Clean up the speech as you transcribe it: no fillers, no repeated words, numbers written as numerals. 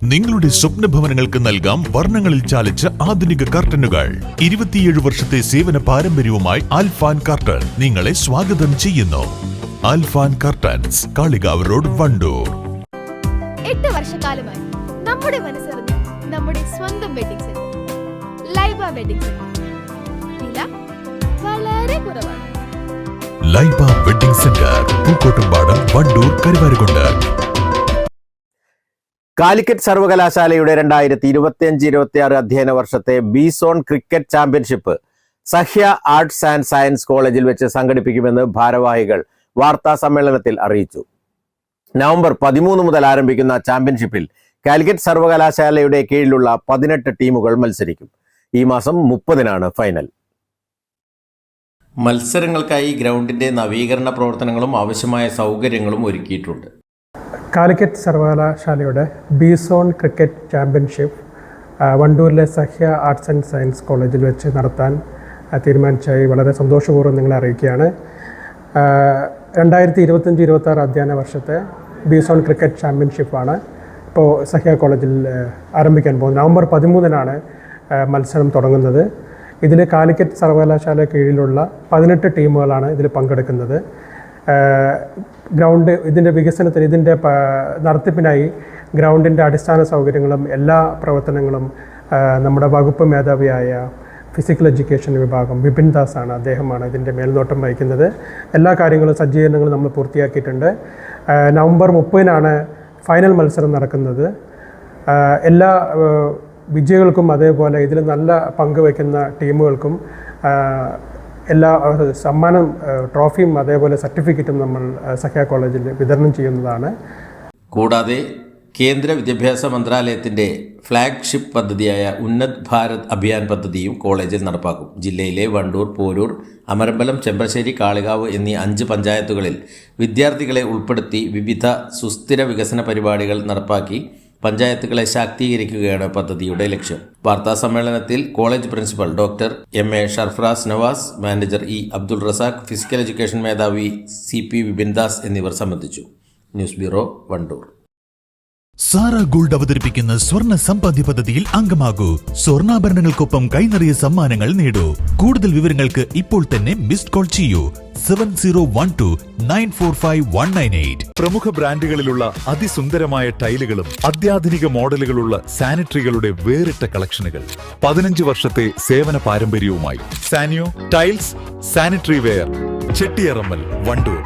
നിങ്ങളുടെ സ്വപ്ന ഭവനങ്ങൾക്ക് നൽകാം വർണ്ണങ്ങളിൽ ചാലിച്ച ആധുനിക കർട്ടനുകൾ. 27 വർഷത്തെ സേവന പാരമ്പര്യവുമായി ആൽഫാൻ കർട്ടൻ നിങ്ങളെ സ്വാഗതം ചെയ്യുന്നു. Alfan curtains, Kalikavu road, Wandoor. 8 വർഷക്കാലമായി നമ്മുടെ മനസ്സറിഞ്ഞ നമ്മുടെ സ്വന്തം wedding centre Laiba wedding centre. വില വളരെ കുറവാണ്. Laiba wedding centre, Pookkottumpadam, Wandoor, Karuvarakundu. കാലിക്കറ്റ് സർവകലാശാലയുടെ 2025-26 അധ്യയന വർഷത്തെ B zone cricket championship Sahya arts and science കോളേജിൽ വെച്ച് സംഘടിപ്പിക്കുമെന്ന് ഭാരവാഹികൾ വാർത്താ സമ്മേളനത്തിൽ അറിയിച്ചു. നവംബർ 13 മുതൽ ആരംഭിക്കുന്ന ചാമ്പ്യൻഷിപ്പിൽ കാലിക്കറ്റ് സർവകലാശാലയുടെ കീഴിലുള്ള 18 ടീമുകൾ മത്സരിക്കും. ഈ മാസം 30-നാണ് ഫൈനൽ. മത്സരങ്ങൾക്കായി ഗ്രൗണ്ടിന്റെ നവീകരണ പ്രവർത്തനങ്ങളും ആവശ്യമായ സൗകര്യങ്ങളും ഒരുക്കിയിട്ടുണ്ട്. കാലിക്കറ്റ് സർവകലാശാലയുടെ ബി-സോൺ ക്രിക്കറ്റ് ചാമ്പ്യൻഷിപ്പ് വണ്ടൂരിലെ സഹ്യ ആർട്സ് ആൻഡ് സയൻസ് കോളേജിൽ വെച്ച് നടത്താൻ തീരുമാനിച്ചായി വളരെ സന്തോഷപൂർവ്വം നിങ്ങളെ അറിയിക്കുകയാണ്. 2025-26 അധ്യയന വർഷത്തെ ബി-സോൺ ക്രിക്കറ്റ് ചാമ്പ്യൻഷിപ്പാണ് ഇപ്പോൾ സഹ്യ കോളേജിൽ ആരംഭിക്കാൻ പോകുന്നത്. നവംബർ 13-നാണ് മത്സരം തുടങ്ങുന്നത്. ഇതിൽ കാലിക്കറ്റ് സർവകലാശാല കീഴിലുള്ള 18 ടീമുകളാണ് ഇതിൽ പങ്കെടുക്കുന്നത്. ഗ്രൗണ്ട് ഇതിൻ്റെ വികസനത്തിന്, ഇതിൻ്റെ നടത്തിപ്പിനായി ഗ്രൗണ്ടിൻ്റെ അടിസ്ഥാന സൗകര്യങ്ങളും എല്ലാ പ്രവർത്തനങ്ങളും നമ്മുടെ വകുപ്പ് മേധാവിയായ ഫിസിക്കൽ എഡ്യൂക്കേഷൻ വിഭാഗം വിപിൻ ദാസാണ്, അദ്ദേഹമാണ് ഇതിൻ്റെ മേൽനോട്ടം വഹിക്കുന്നത്. എല്ലാ കാര്യങ്ങളും സജ്ജീകരണങ്ങളും നമ്മൾ പൂർത്തിയാക്കിയിട്ടുണ്ട്. നവംബർ 30-നാണ് ഫൈനൽ മത്സരം നടക്കുന്നത്. എല്ലാ വിജയികൾക്കും അതേപോലെ ഇതിൽ നല്ല പങ്കുവയ്ക്കുന്ന ടീമുകൾക്കും എല്ലാ സമ്മാനം, ട്രോഫിയും അതേപോലെ സർട്ടിഫിക്കറ്റും നമ്മൾ സഖ്യ കോളേജിൽ വിതരണം ചെയ്യുന്നതാണ്. കൂടാതെ കേന്ദ്ര വിദ്യാഭ്യാസ മന്ത്രാലയത്തിൻ്റെ ഫ്ലാഗ്ഷിപ്പ് പദ്ധതിയായ ഉന്നത് ഭാരത് അഭിയാൻ പദ്ധതിയും കോളേജിൽ നടപ്പാക്കും. ജില്ലയിലെ വണ്ടൂർ, പോരൂർ, അമരമ്പലം, ചെമ്പ്രശ്ശേരി, കാളികാവ് എന്നീ 5 പഞ്ചായത്തുകളിൽ വിദ്യാർത്ഥികളെ ഉൾപ്പെടുത്തി വിവിധ സുസ്ഥിര വികസന പരിപാടികൾ നടപ്പാക്കി പഞ്ചായത്തുകളെ ശാക്തീകരിക്കുകയാണ് പദ്ധതിയുടെ ലക്ഷ്യം. വാർത്താ സമ്മേളനത്തിൽ college principal doctor MA Sharfaraz Nawas, manager E Abdul Razak, physical education മേധാവി CP വിപിൻ ദാസ് എന്നിവർ സംബന്ധിച്ചു. News bureau, Wandoor. Sara Gold അവതരിപ്പിക്കുന്ന സ്വർണ്ണ സമ്പാദ്യ പദ്ധതിയിൽ അംഗമാകൂ. സ്വർണ്ണാഭരണങ്ങൾക്കൊപ്പം കൈനിറിയ സമ്മാനങ്ങൾ നേടൂ. കൂടുതൽ വിവരങ്ങൾക്ക് ഇപ്പോൾ തന്നെ മിസ്ഡ് കോൾ ചെയ്യൂ 7012945198. പ്രമുഖ ബ്രാൻഡുകളിലുള്ള അതിസുന്ദരമായ ടൈലുകളും അത്യാധുനിക മോഡലുകളുള്ള സാനിറ്ററികളുടെ വേറിട്ട കളക്ഷനുകൾ 15 വർഷത്തെ സേവന പാരമ്പര്യവുമായി Saniyo tiles, sanitary ware, Chettiyarammal, Wandoor.